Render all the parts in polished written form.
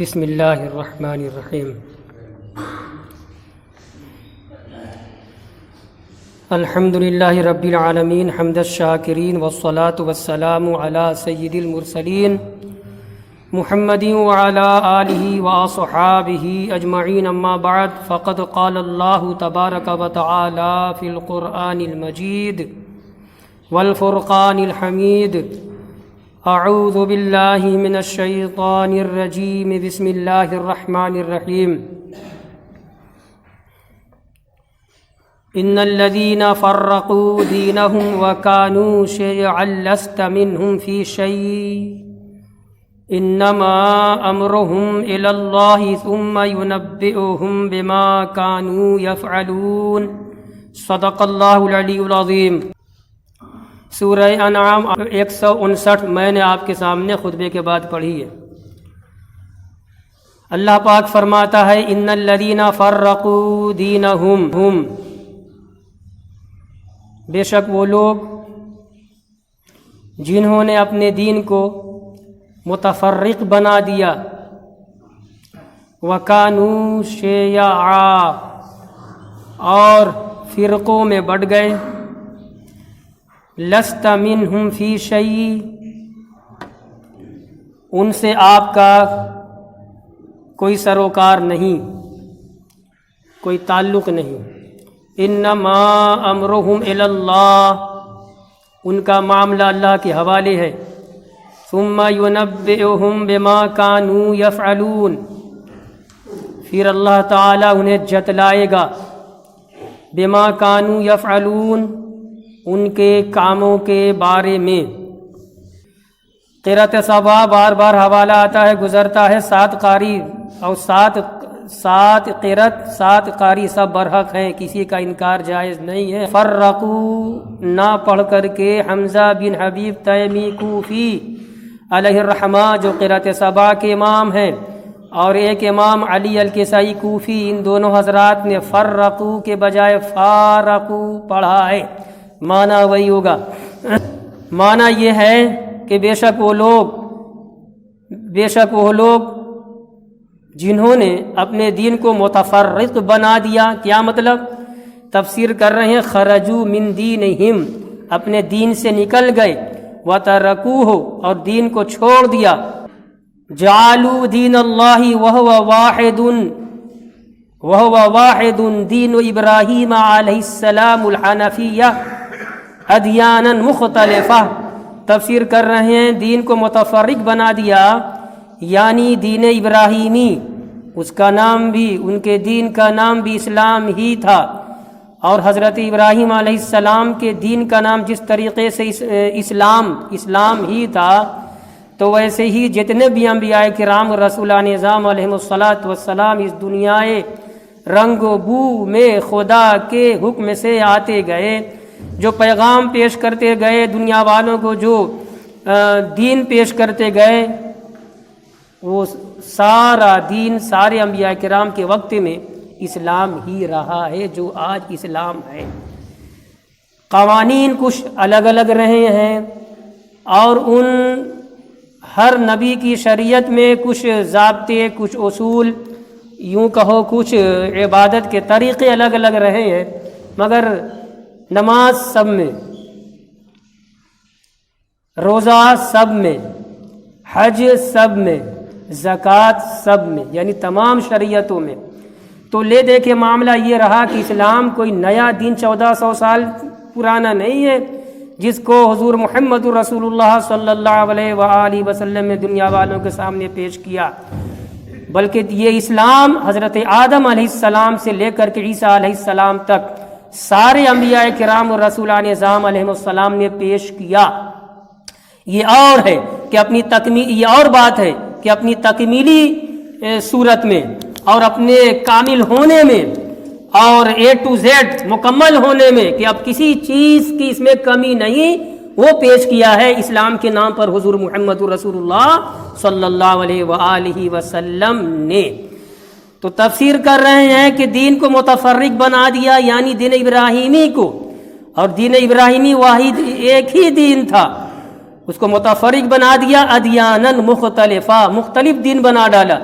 بسم اللہ الرحمن الرحیم الحمد للہ رب العالمین حمد الشاکرین والصلاة والسلام علی سید المرسلین محمد وعلی آلہ واصحابہ اجمعین اما بعد فقد قال اللہ تبارک وتعالی فی القرآن المجید والفرقان الحمید اعوذ باللہ من الشیطان الرجیم بسم اللہ الرحمن الرحیم ان الذین فرقوا دینہم وکانوا شیعا لست منہم فی شیء انما امرہم الی اللہ ثم ینبئہم بما کانوا یفعلون صدق اللہ العلی العظیم۔ سورہ انعام 159 میں نے آپ کے سامنے خطبے کے بعد پڑھی ہے۔ اللہ پاک فرماتا ہے ان الذین فرقوا دینہم، بے شک وہ لوگ جنہوں نے اپنے دین کو متفرق بنا دیا، وَكَانُوا شِيَعًا اور فرقوں میں بٹ گئے، لست منہم فی شیء ان سے آپ کا کوئی سروکار نہیں، کوئی تعلق نہیں۔ انما امرہم الی اللہ ان کا معاملہ اللہ کے حوالے ہے۔ ثم ینبئہم بما کانوا یفعلون پھر اللہ تعالی انہیں جتلائے گا، بما کانوا یفعلون ان کے کاموں کے بارے میں۔ قرأت سبا بار بار حوالہ آتا ہے، گزرتا ہے، 7 قاری اور 7 قرأت 7 قاری سب برحق ہیں، کسی کا انکار جائز نہیں ہے۔ فرقو نہ پڑھ کر کے حمزہ بن حبیب تیمی کوفی علیہ الرحمہ جو قرأت سبا کے امام ہیں، اور ایک امام علی الکسائی کوفی، ان دونوں حضرات نے فرقو کے بجائے فارقو پڑھا ہے، معنی وہی ہوگا۔ معنی یہ ہے کہ بے شک وہ لوگ جنہوں نے اپنے دین کو متفرق بنا دیا، کیا مطلب؟ تفسیر کر رہے ہیں خرجو من دینہم اپنے دین سے نکل گئے، وترکوہ اور دین کو چھوڑ دیا، جعلوا دین اللہ وہو واحد دین ابراہیم علیہ السلام الحنفیہ ادیانا مختلفہ۔ تفسیر کر رہے ہیں دین کو متفرق بنا دیا یعنی دین ابراہیمی، اس کا نام بھی، ان کے دین کا نام بھی اسلام ہی تھا، اور حضرت ابراہیم علیہ السلام کے دین کا نام جس طریقے سے اسلام ہی تھا، تو ویسے ہی جتنے بھی انبیاء کرام رسولان نظام علیہم الصلاۃ والسلام اس دنیا رنگ و بو میں خدا کے حکم سے آتے گئے، جو پیغام پیش کرتے گئے، دنیا والوں کو جو دین پیش کرتے گئے، وہ سارا دین سارے انبیاء کرام کے وقت میں اسلام ہی رہا ہے جو آج اسلام ہے۔ قوانین کچھ الگ الگ رہے ہیں، اور ان ہر نبی کی شریعت میں کچھ ضابطے، کچھ اصول، یوں کہو کچھ عبادت کے طریقے الگ الگ رہے ہیں، مگر نماز سب میں، روزہ سب میں، حج سب میں، زکوٰۃ سب میں، یعنی تمام شریعتوں میں۔ تو لے دے کے معاملہ یہ رہا کہ اسلام کوئی نیا دین 1400 سال پرانا نہیں ہے جس کو حضور محمد رسول اللہ صلی اللہ علیہ وآلہ وسلم نے دنیا والوں کے سامنے پیش کیا، بلکہ یہ اسلام حضرت آدم علیہ السلام سے لے کر کے عیسیٰ علیہ السلام تک سارے انبیاء کرام اور رسولان نظام علیہ السلام نے پیش کیا۔ یہ اور ہے کہ یہ اور بات ہے کہ اپنی تکمیلی صورت میں اور اپنے کامل ہونے میں اور A to Z مکمل ہونے میں کہ اب کسی چیز کی اس میں کمی نہیں، وہ پیش کیا ہے اسلام کے نام پر حضور محمد رسول اللہ صلی اللہ علیہ وآلہ وسلم نے۔ تو تفسیر کر رہے ہیں کہ دین کو متفرق بنا دیا یعنی دین ابراہیمی کو، اور دین ابراہیمی واحد ایک ہی دین تھا، اس کو متفرق بنا دیا، ادیانن مختلفہ، مختلف دین بنا ڈالا۔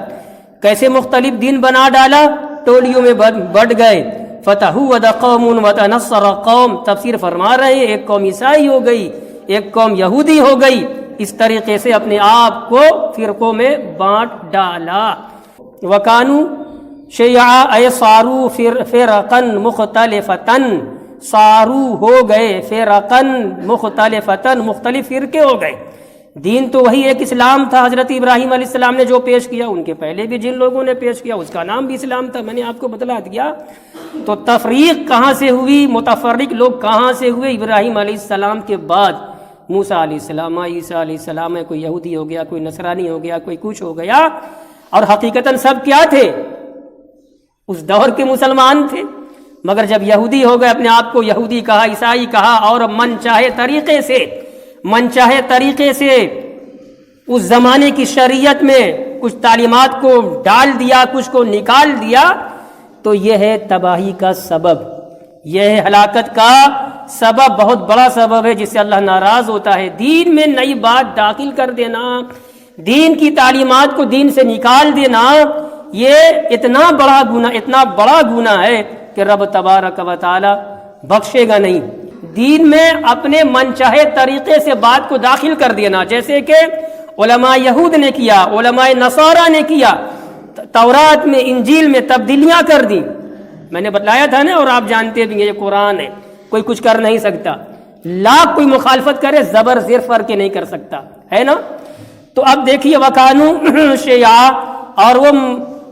کیسے مختلف دین بنا ڈالا، ٹولیوں میں بٹ گئے. فتحود قوم وتنصر قوم، تفسیر فرما رہے ہیں ایک قوم عیسائی ہو گئی، ایک قوم یہودی ہو گئی. اس طریقے سے اپنے آپ کو فرقوں میں بانٹ ڈالا. وکانو شیعا اے صارو فرقن مختلفتن، صارو ہو گئے فرقن مختلفتن، مختلف فرقے ہو گئے. دین تو وہی ایک اسلام تھا، حضرت ابراہیم علیہ السلام نے جو پیش کیا، ان کے پہلے بھی جن لوگوں نے پیش کیا اس کا نام بھی اسلام تھا، میں نے آپ کو بتلا دیا. تو تفریق کہاں سے ہوئی، متفرق لوگ کہاں سے ہوئے؟ ابراہیم علیہ السلام کے بعد موسیٰ علیہ السلام، عیسیٰ علیہ السلام، کوئی یہودی ہو گیا، کوئی نصرانی ہو گیا، کوئی کچھ ہو گیا. اور حقیقتاً سب کیا تھے؟ اس دور کے مسلمان تھے، مگر جب یہودی ہو گئے اپنے آپ کو یہودی کہا، عیسائی کہا، اور من چاہے طریقے سے اس زمانے کی شریعت میں کچھ تعلیمات کو ڈال دیا، کچھ کو نکال دیا. تو یہ ہے تباہی کا سبب، یہ ہے ہلاکت کا سبب، بہت بڑا سبب ہے جس سے اللہ ناراض ہوتا ہے. دین میں نئی بات داخل کر دینا، دین کی تعلیمات کو دین سے نکال دینا، یہ اتنا بڑا گناہ ہے کہ رب تبارک و تعالی بخشے گا نہیں. دین میں اپنے من چاہے طریقے سے بات کو داخل کر دینا، جیسے کہ علماء یہود نے کیا، علماء نصارہ نے کیا، تورات میں انجیل میں تبدیلیاں کر دی. میں نے بتلایا تھا نا، اور آپ جانتے بھی ہیں یہ قرآن ہے، کوئی کچھ کر نہیں سکتا. لاکھ کوئی مخالفت کرے زبر زیر فرق نہیں کر سکتا ہے نا. تو اب دیکھیے وکانو شیعا، اور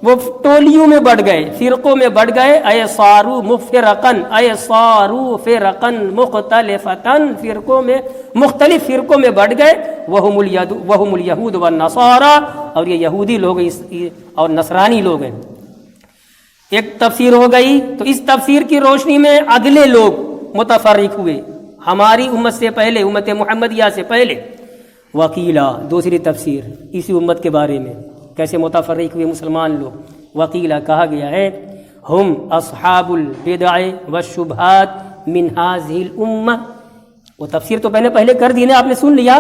وہ ٹولیوں میں بڑھ گئے، فرقوں میں بڑھ گئے. اے صارو فرقن مختلفتن، فرقوں میں مختلف فرقوں میں بڑھ گئے. وہم الیہود والنصارى، اور یہ یہودی لوگ اور نصرانی لوگ ہیں. ایک تفسیر ہو گئی. تو اس تفسیر کی روشنی میں اگلے لوگ متفرق ہوئے ہماری امت سے پہلے، امت محمدیہ سے پہلے. وکیلا، دوسری تفسیر اسی امت کے بارے میں کیسے متفرق ہوئے مسلمان لوگ. وکیلا کہا گیا ہے ہم اصحاب البدع والشبہات من هذه الامہ. وہ تفسیر تو پہلے کر دی نا، آپ نے سن لیا.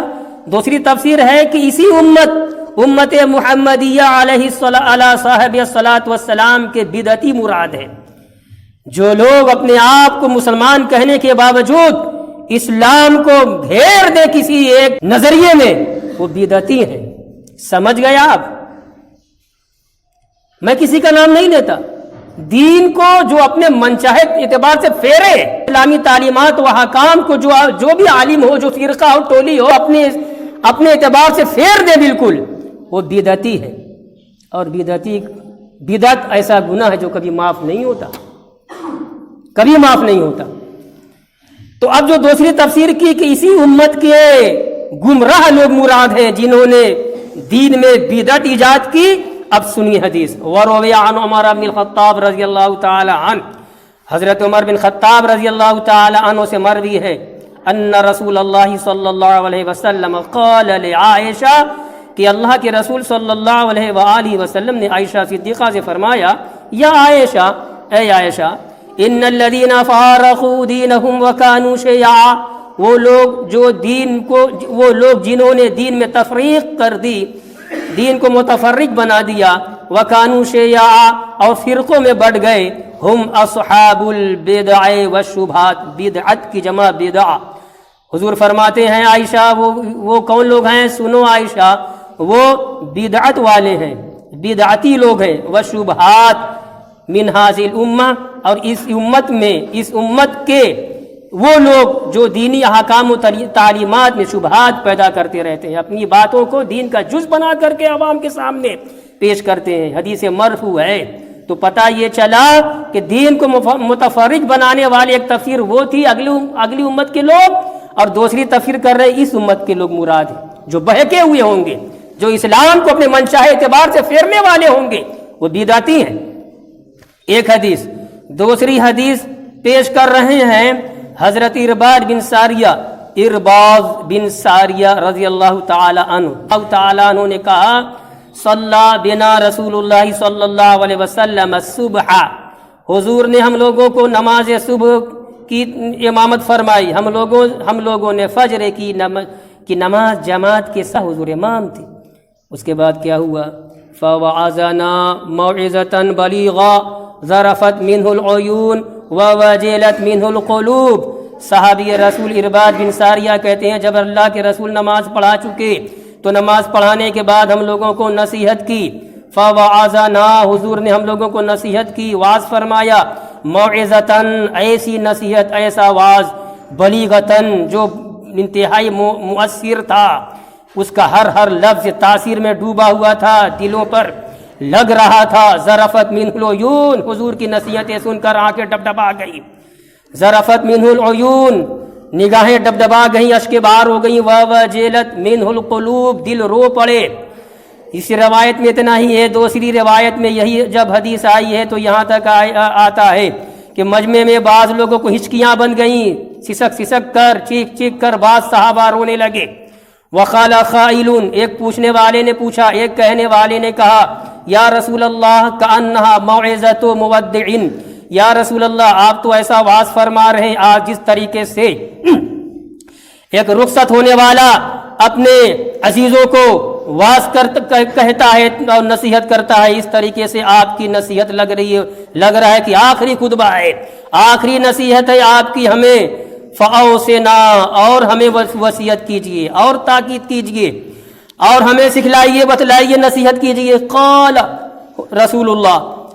دوسری تفسیر ہے کہ اسی امت محمدیہ علیہ صاحب الصلاۃ والسلام کے بدعتی مراد ہے. جو لوگ اپنے آپ کو مسلمان کہنے کے باوجود اسلام کو گھیر دے کسی ایک نظریے میں، وہ بدعتی ہیں. سمجھ گئے آپ؟ میں کسی کا نام نہیں لیتا. دین کو جو اپنے منچاہے اعتبار سے پھیرے، اسلامی تعلیمات و احکام کو جو بھی عالم ہو، جو فرقہ ہو، ٹولی ہو، اپنے اعتبار سے پھیر دے بالکل، وہ بدعتی ہے. اور بدعت ایسا گناہ ہے جو کبھی معاف نہیں ہوتا، کبھی معاف نہیں ہوتا. تو اب جو دوسری تفسیر کی کہ اسی امت کے گمراہ لوگ مراد ہیں جنہوں نے دین میں بدعت ایجاد کی. اب سنی حدیث. وروی عن عمر بن الخطاب رضی اللہ تعالی عنہ، حضرت عمر بن خطاب رضی اللہ تعالی عنہ سے مروی ہے ان رسول اللہ صلی اللہ علیہ وسلم قال لعائشہ، کہ اللہ کے رسول صلی اللہ علیہ وآلہ وسلم نے عائشہ صدیقہ سے فرمایا، یا عائشہ، اے عائشہ، ان الذین فارقوا دینہم وکانوا شیعا، وہ لوگ جنہوں نے دین میں تفریق کر دی، دین کو متفرق بنا دیا، وکانوا شیعا، اور فرقوں میں بڑھ گئے، ہم اصحاب البدع والشبہات، بدعت کی جمع بدع. حضور فرماتے ہیں عائشہ وہ کون لوگ ہیں؟ سنو عائشہ، وہ بدعت والے ہیں، بدعتی لوگ ہیں. وشبہات من هذه الامہ، اور اس امت کے وہ لوگ جو دینی احکام و تعلیمات میں شبہات پیدا کرتے رہتے ہیں، اپنی باتوں کو دین کا جز بنا کر کے عوام کے سامنے پیش کرتے ہیں. حدیث مرفوع ہے. تو پتہ یہ چلا کہ دین کو متفرق بنانے والے ایک تفسیر وہ تھی اگلی امت کے لوگ، اور دوسری تفسیر کر رہے اس امت کے لوگ مراد ہیں جو بہکے ہوئے ہوں گے، جو اسلام کو اپنے منشاء اعتبار سے پھیرنے والے ہوں گے، وہ بدعتی ہیں. ایک حدیث. دوسری حدیث پیش کر رہے ہیں حضرت ارباز بن ساریہ رضی اللہ تعالی عنہ نے کہا، صلی بنا رسول اللہ صلی اللہ علیہ وسلم الصبح، حضور نے ہم لوگوں کو نماز صبح کی امامت فرمائی. ہم لوگوں نے فجر کی نماز جماعت کے ساتھ حضور امام تھے. اس کے بعد کیا ہوا؟ فوعظنا موعظة بلیغا ذرفت منه العیون ووجلت منه القلوب۔ صحابی رسول ارباد بن ساریہ کہتے ہیں جب اللہ کے رسول نماز پڑھا چکے تو نماز پڑھانے کے بعد ہم لوگوں کو نصیحت کی، فوعظنا حضور نے ہم لوگوں کو نصیحت کی، واعظ فرمایا، موعظتاً ایسی نصیحت، ایسا واعظ، بلیغتاً جو انتہائی مؤثر تھا، اس کا ہر لفظ تاثیر میں ڈوبا ہوا تھا، دلوں پر لگ رہا تھا۔ ذرفت منہ العیون، حضور کی نصیحتیں سن کر آنکھیں ڈبڈبا گئی، ذرفت منہ العیون، نگاہیں ڈبڈبا گئیں، اشکیں بار ہو گئیں، ووجلت منہ القلوب، دل رو پڑے۔ اس روایت میں اتنا ہی ہے، دوسری روایت میں یہی جب حدیث آئی ہے تو یہاں تک آتا ہے کہ مجمع میں بعض لوگوں کو ہچکیاں بن گئیں، سسک کر، چیخ کر بعض صحابہ رونے لگے۔ وقال قائل، ایک پوچھنے والے نے پوچھا، ایک کہنے والے نے کہا، یا رسول اللہ کأنہا موعظۃ مودع، یا رسول اللہ آپ تو ایسا واعظ فرما رہے ہیں آج جس طریقے سے ایک رخصت ہونے والا اپنے عزیزوں کو واعظ کہتا ہے اور نصیحت کرتا ہے، اس طریقے سے آپ کی نصیحت لگ رہا ہے کہ آخری خطبہ ہے، آخری نصیحت ہے آپ کی ہمیں، فأوصنا، اور ہمیں وصیت کیجئے اور تاکید کیجئے اور ہمیں سکھلائیے، بتلائیے، نصیحت کیجئے۔ قال رسول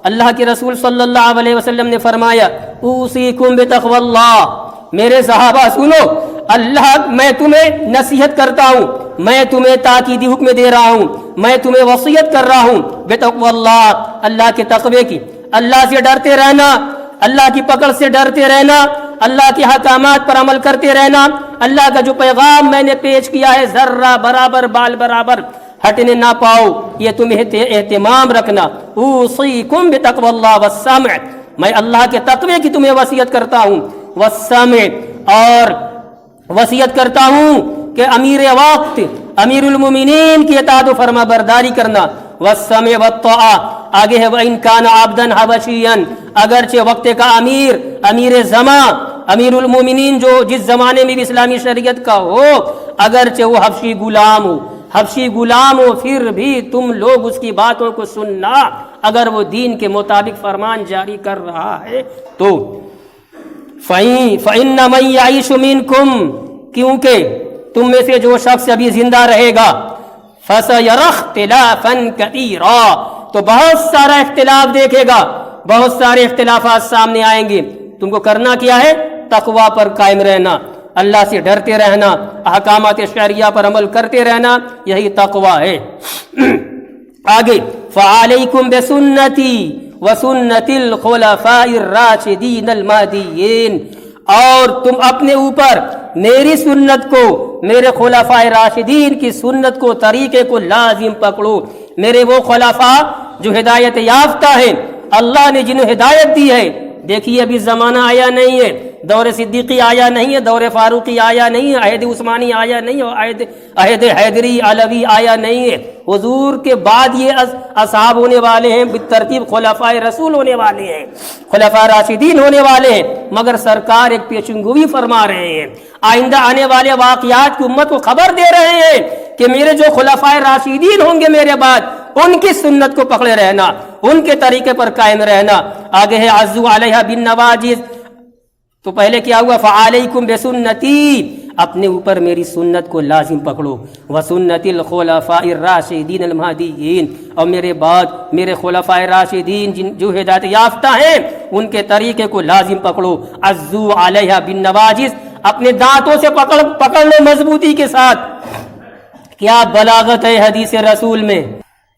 اللہ کے رسول صلی اللہ علیہ وسلم نے فرمایا، اوصیکم بتقوی اللہ، میرے صحابہ سنو، میں تمہیں نصیحت کرتا ہوں، میں تمہیں تاکیدی حکم دے رہا ہوں، میں تمہیں وصیت کر رہا ہوں بتقوی اللہ، اللہ کے تقوی کی، اللہ سے ڈرتے رہنا، اللہ کی پکڑ سے ڈرتے رہنا، اللہ کے حکامات پر عمل کرتے رہنا، اللہ کا جو پیغام میں نے پیش کیا ہے ذرہ برابر بال برابر ہٹنے نہ پاؤ، یہ تمہیں اہتمام رکھنا۔ اوصیکم بتقوی اللہ والسمع، میں اللہ کے تقوی کی تمہیں وصیت کرتا ہوں، والسمع، اور وصیت کرتا ہوں کہ امیر وقت، امیر المومنین کی اطاعت و فرما برداری کرنا، والسمع والطاعہ، آگے ہے وَإِن كَانَ عَبْدًا حَبَشِيًّا، اگرچہ وقت کا امیر زمان، امیر المومنین جو جس زمانے میں بھی اسلامی شریعت کا ہو، اگرچہ وہ حبشی غلام ہو پھر بھی تم لوگ اس کی باتوں کو سننا، اگر وہ دین کے مطابق فرمان جاری کر رہا ہے تو۔ فَإِنَّ مَن يَعِيشُ مِنكُمْ، کیونکہ تم میں سے جو شخص ابھی زندہ رہے گا، فَسَيَرَى اخْتِلَافًا كَثِيرًا، تو بہت سارا اختلاف دیکھے گا، بہت سارے اختلافات سامنے آئیں گے۔ تم کو کرنا کیا ہے؟ تقوی پر قائم رہنا، اللہ سے ڈرتے رہنا، احکامات شرعیہ پر عمل کرتے رہنا، یہی تقوی ہے۔ آگے فَعَلَيْكُمْ بِسُنَّتِي وَسُنَّتِ الْخُلَفَاءِ الرَّاشِدِينَ الْمَهْدِيِّينَ، اور تم اپنے اوپر میری سنت کو، میرے خلفاء راشدین کی سنت کو، طریقے کو لازم پکڑو، میرے وہ خلفاء جو ہدایت یافتہ ہیں، اللہ نے جنہیں ہدایت دی ہے۔ دیکھیے ابھی زمانہ آیا نہیں ہے، دور صدیقی آیا نہیں ہے، دور فاروقی آیا نہیں ہے، عہد عثمانی آیا نہیں ہے، عہد حیدری علوی آیا نہیں ہے، حضور کے بعد یہ اصحاب ہونے والے ہیں، بالترتیب خلفاء رسول ہونے والے ہیں، خلفاء راشدین ہونے والے ہیں، مگر سرکار ایک پیشنگوئی فرما رہے ہیں، آئندہ آنے والے واقعات کی امت کو خبر دے رہے ہیں کہ میرے جو خلفاء راشدین ہوں گے میرے بعد، ان کی سنت کو پکڑے رہنا، ان کے طریقے پر قائم رہنا۔ آگے ہے عزو علیہ بالنواجذ، تو پہلے کیا ہوا؟ فعلیکم بسنتی، اپنے اوپر میری سنت کو لازم پکڑو، وسنت الخلفاء الراشدین المہدیین، اور میرے بعد میرے خلفاء راشدین جو ہدایت یافتہ ہیں ان کے طریقے کو لازم پکڑو۔ عزو علیہ بالنواجذ، اپنے دانتوں سے پکڑ لو مضبوطی کے ساتھ۔ کیا بلاغت ہے حدیث رسول میں!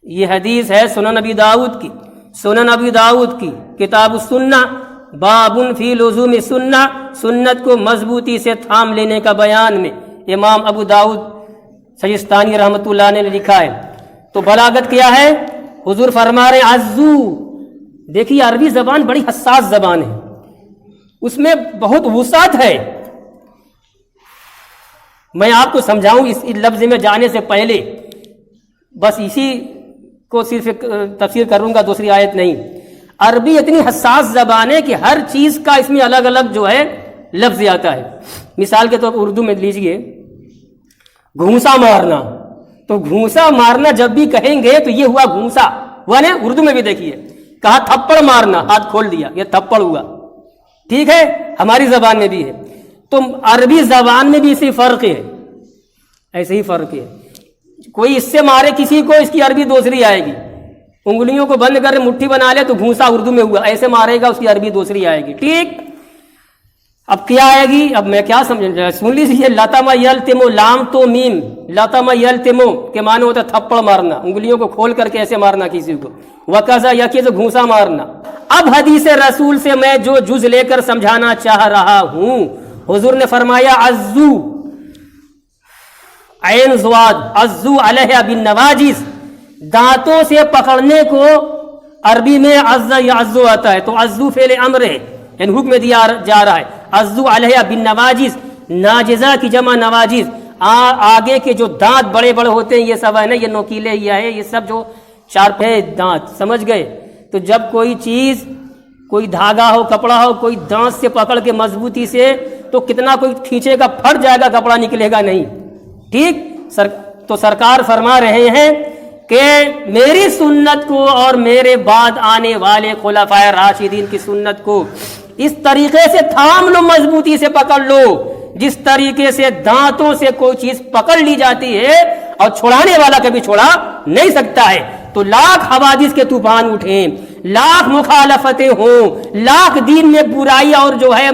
یہ حدیث ہے سنن ابی داؤد کی کتاب السنہ، باب فی لزوم سنہ، سنت کو مضبوطی سے تھام لینے کا بیان میں امام ابو داؤد سجستانی رحمۃ اللہ نے لکھا ہے۔ تو بلاغت کیا ہے؟ حضور فرما رہے عزو، دیکھیے عربی زبان بڑی حساس زبان ہے، اس میں بہت وسعت ہے۔ میں آپ کو سمجھاؤں اس لفظ میں جانے سے پہلے، بس اسی کو صرف تفسیر کروں گا، دوسری آیت نہیں۔ عربی اتنی حساس زبان ہے کہ ہر چیز کا اس میں الگ الگ جو ہے لفظ آتا ہے۔ مثال کے طور پر اردو میں لیجئے گھونسا مارنا، تو گھونسا مارنا جب بھی کہیں گے تو یہ ہوا گھونسا ہوا نا. اردو میں بھی دیکھیے کہا تھپڑ مارنا, ہاتھ کھول دیا, یہ تھپڑ ہوا. ٹھیک ہے, ہماری زبان میں بھی ہے. تو عربی زبان میں بھی اسی فرق ہے, ایسے ہی فرق ہے. کوئی اس سے مارے کسی کو, اس کی عربی دوسری آئے گی. انگلیوں کو بند کر مٹھی بنا لے تو گھونسا اردو میں ہوا, ایسے مارے گا اس کی عربی دوسری آئے گی. ٹھیک, اب کیا آئے گی, اب میں کیا سمجھ, سن لیجیے. لتم یلتمو, لام تو میم, لتم یلتمو کے معنی ہوتا ہے تھپڑ مارنا, انگلیوں کو کھول کر کے ایسے مارنا کسی کو. وکذا یکی سے گھونسا مارنا. اب حدیث رسول سے میں جو جز لے کر سمجھانا چاہ رہا ہوں, حضور نے فرمایا عزو, عین زواد, عزو علیہ بالنواجس, دانتوں سے پکڑنے کو عربی میں عز یعزو آتا ہے. تو عزو فعل امر ہے, یعنی حکم دیا جا رہا ہے. عزو علیہ بالنواجس, ناجزہ کی جمع نواجس, آگے کے جو دانت بڑے بڑے ہوتے ہیں یہ سب ہے نا, یہ نوکیلے یا ہے, یہ سب جو چار پہ دانت, سمجھ گئے. تو جب کوئی چیز, کوئی دھاگا ہو, کپڑا ہو, کوئی دانت سے پکڑ کے مضبوطی سے, تو کتنا کوئی کھینچے گا پھٹ جائے گا, کپڑا نکلے گا نہیں. ٹھیک, تو سرکار فرما رہے ہیں کہ میری سنت کو اور میرے بعد آنے والے خلفائے راشدین کی سنت کو اس طریقے سے تھام لو, مضبوطی سے پکڑ لو جس طریقے سے دانتوں سے کوئی چیز پکڑ لی جاتی ہے اور چھڑانے والا کبھی چھڑا نہیں سکتا ہے. تو لاکھ حوادث کے طوفان اٹھیں, لاکھ مخالفتیں ہوں, لاکھ دین میں برائی اور جو ہے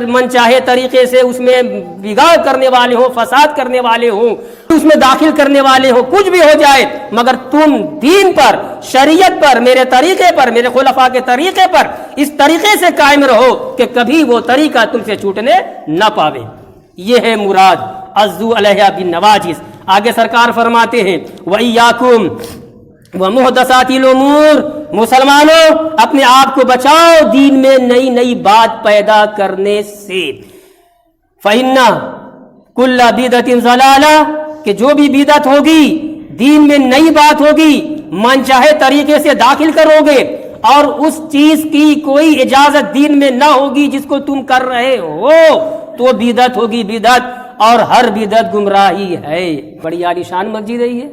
منچاہے طریقے سے اس میں بگاڑ کرنے والے ہوں, فساد کرنے والے ہوں, اس میں داخل کرنے والے ہوں, کچھ بھی ہو جائے, مگر تم دین پر, شریعت پر, میرے طریقے پر, میرے خلفاء کے طریقے پر اس طریقے سے قائم رہو کہ کبھی وہ طریقہ تم سے چھوٹنے نہ پاوے. یہ ہے مراد عزو علیہ بالنواجس. آگے سرکار فرماتے ہیں وَإِيَّاكُمْ وَمُحْدَثَاتِ الْأُمُورِ, مسلمانوں اپنے آپ کو بچاؤ دین میں نئی نئی بات پیدا کرنے سے. فَإِنَّ كُلَّ بِدْعَةٍ ضَلَالَةٍ, کہ جو بھی بدعت ہوگی, دین میں نئی بات ہوگی, من چاہے طریقے سے داخل کرو گے اور اس چیز کی کوئی اجازت دین میں نہ ہوگی جس کو تم کر رہے ہو, تو بدعت ہوگی بدعت, اور ہر بدعت گمراہی ہے. بڑی عالیشان مسجد ہے یہ,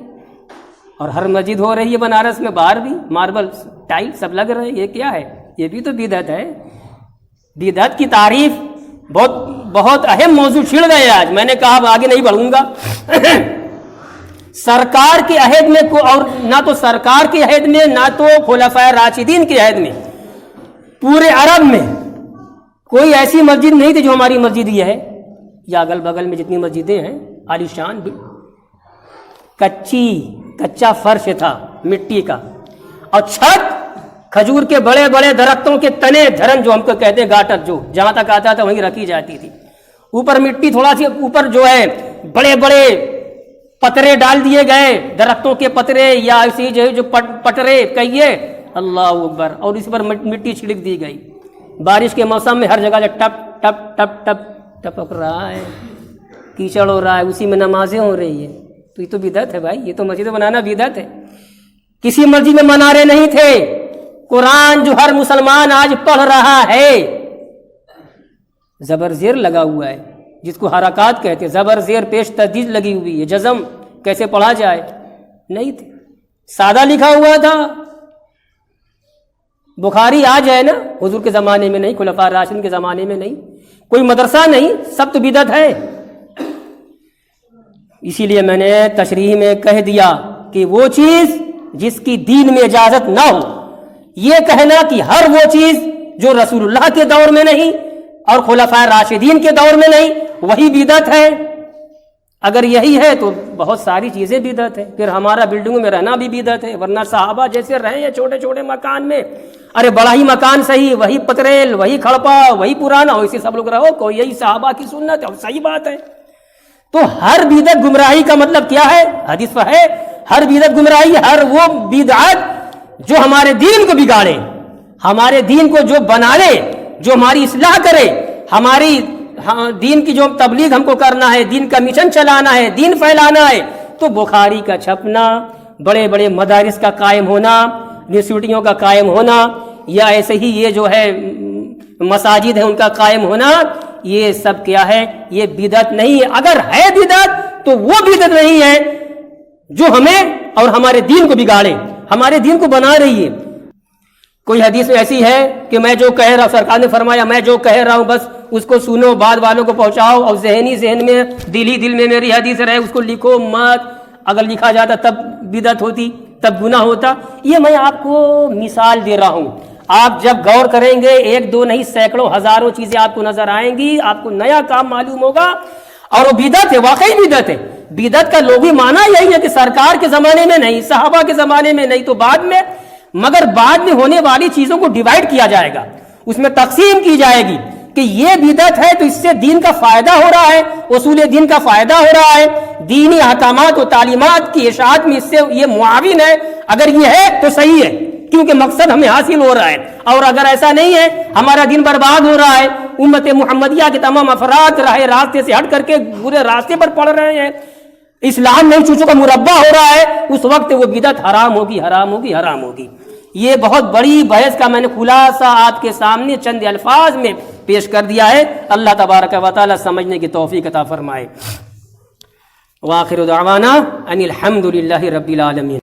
اور ہر مسجد ہو رہی ہے بنارس میں, باہر بھی ماربل ٹائل سب لگ رہے ہیں. یہ کیا ہے, یہ بھی تو بدعت ہے. بدعت کی تعریف بہت بہت اہم موضوع چھڑ گئے آج. میں نے کہا اب آگے نہیں بڑھوں گا. سرکار کے عہد میں اور نہ تو سرکار کے عہد میں, نہ تو خلفائے راشدین کے عہد میں, پورے عرب میں کوئی ایسی مسجد نہیں تھی جو ہماری مسجد یہ ہے, یا اگل بغل میں جتنی مسجدیں ہیں عالیشان, کچا فرش تھا مٹی کا, اور چھت کھجور کے بڑے بڑے درختوں کے تنے دھرن, جو ہم کو کہتے ہیں گاٹر, جو جہاں تک آتا تھا وہیں رکھی جاتی تھی. اوپر مٹی تھوڑا سی اوپر جو ہے بڑے بڑے پترے ڈال دیے گئے, درختوں کے پترے یا ایسی جو پٹرے کہیے, اللہ اکبر, اور اس پر مٹی چھڑک دی گئی. بارش کے موسم میں ہر جگہ ٹپ ٹپ ٹپ ٹپ ٹپک رہا ہے, کیچڑ ہو رہا ہے, اسی میں نمازیں ہو رہی ہیں. تو یہ تو بدعت ہے بھائی, یہ تو مسجد بنانا بدعت ہے. کسی مسجد میں منارے نہیں تھے. قرآن جو ہر مسلمان آج پڑھ رہا ہے زبر زیر لگا ہوا ہے, جس کو حرکات کہتے ہیں, زبر زیر پیش تردید لگی ہوئی ہے. جزم کیسے پڑھا جائے, نہیں تھے, سادہ لکھا ہوا تھا. بخاری آج ہے نا, حضور کے زمانے میں نہیں, خلفاء راشدین کے زمانے میں نہیں, کوئی مدرسہ نہیں, سب تو بدعت ہے. اسی لیے میں نے تشریح میں کہہ دیا کہ وہ چیز جس کی دین میں اجازت نہ ہو, یہ کہنا کہ ہر وہ چیز جو رسول اللہ کے دور میں نہیں اور خلفاء راشدین کے دور میں نہیں وہی بدعت ہے. اگر یہی ہے تو بہت ساری چیزیں بدعت ہے. پھر ہمارا بلڈنگوں میں رہنا بھی بدعت ہے, ورنہ صحابہ جیسے رہے ہیں چھوٹے چھوٹے مکان میں, ارے بڑا ہی مکان صحیح, وہی پتریل, وہی کھڑپا, وہی پرانا, ویسے سب لوگ رہو, کوئی یہی صحابہ کی سنت ہے, اور صحیح بات ہے. تو ہر بدعت گمراہی کا مطلب کیا ہے, حدیث پر ہے, ہر بدعت گمراہی, ہر وہ بدعت جو ہمارے دین کو بگاڑے, ہمارے دین کو جو بنا لے, جو ہماری اصلاح کرے, ہماری دین کی جو تبلیغ ہم کو کرنا ہے, دین کا مشن چلانا ہے, دین پھیلانا ہے, تو بخاری کا چھپنا, بڑے بڑے مدارس کا قائم ہونا, یونیورسٹیوں کا قائم ہونا, یا ایسے ہی یہ جو ہے مساجد ہے ان کا قائم ہونا, یہ سب کیا ہے, یہ بدعت نہیں ہے. اگر ہے بدعت تو وہ بدعت نہیں ہے جو ہمیں اور ہمارے دین کو بگاڑے، ہمارے دین کو بنا رہی ہے۔ کوئی حدیث میں ایسی ہے کہ میں جو کہہ رہا ہوں، سرکار نے فرمایا میں جو کہہ رہا ہوں بس اس کو سنو، بعد والوں کو پہنچاؤ، اور ذہن میں دل میں میری حدیث رہے، اس کو لکھو مت۔ اگر لکھا جاتا تب بدعت ہوتی، تب گناہ ہوتا۔ یہ میں آپ کو مثال دے رہا ہوں، آپ جب غور کریں گے ایک دو نہیں سینکڑوں ہزاروں چیزیں آپ کو نظر آئیں گی، آپ کو نیا کام معلوم ہوگا، اور وہ بدعت ہے، واقعی بدعت ہے۔ بدعت کا لغوی معنی یہی ہے کہ سرکار کے زمانے میں نہیں، صحابہ کے زمانے میں نہیں تو بعد میں، مگر بعد میں ہونے والی چیزوں کو ڈیوائیڈ کیا جائے گا، اس میں تقسیم کی جائے گی کہ یہ بدعت ہے تو اس سے دین کا فائدہ ہو رہا ہے، اصول دین کا فائدہ ہو رہا ہے، دینی احکامات و تعلیمات کی اشاعت میں اس سے یہ معاون ہے، اگر یہ ہے تو صحیح ہے کیونکہ مقصد ہمیں حاصل ہو رہا ہے، اور اگر ایسا نہیں ہے ہمارا دین برباد ہو رہا ہے، امت محمدیہ کے تمام افراد راہ راستے سے ہٹ کر کے برے راستے پر پڑ رہے ہیں، اسلام میں چوچوں کا مربع ہو رہا ہے، اس وقت وہ بدعت حرام ہوگی، حرام ہوگی، حرام ہوگی۔ یہ بہت بڑی بحث کا میں نے خلاصہ آپ کے سامنے چند الفاظ میں پیش کر دیا ہے۔ اللہ تبارک و تعالی سمجھنے کی توفیق عطا فرمائے۔ وآخر دعوانا ان الحمد للہ رب العالمین۔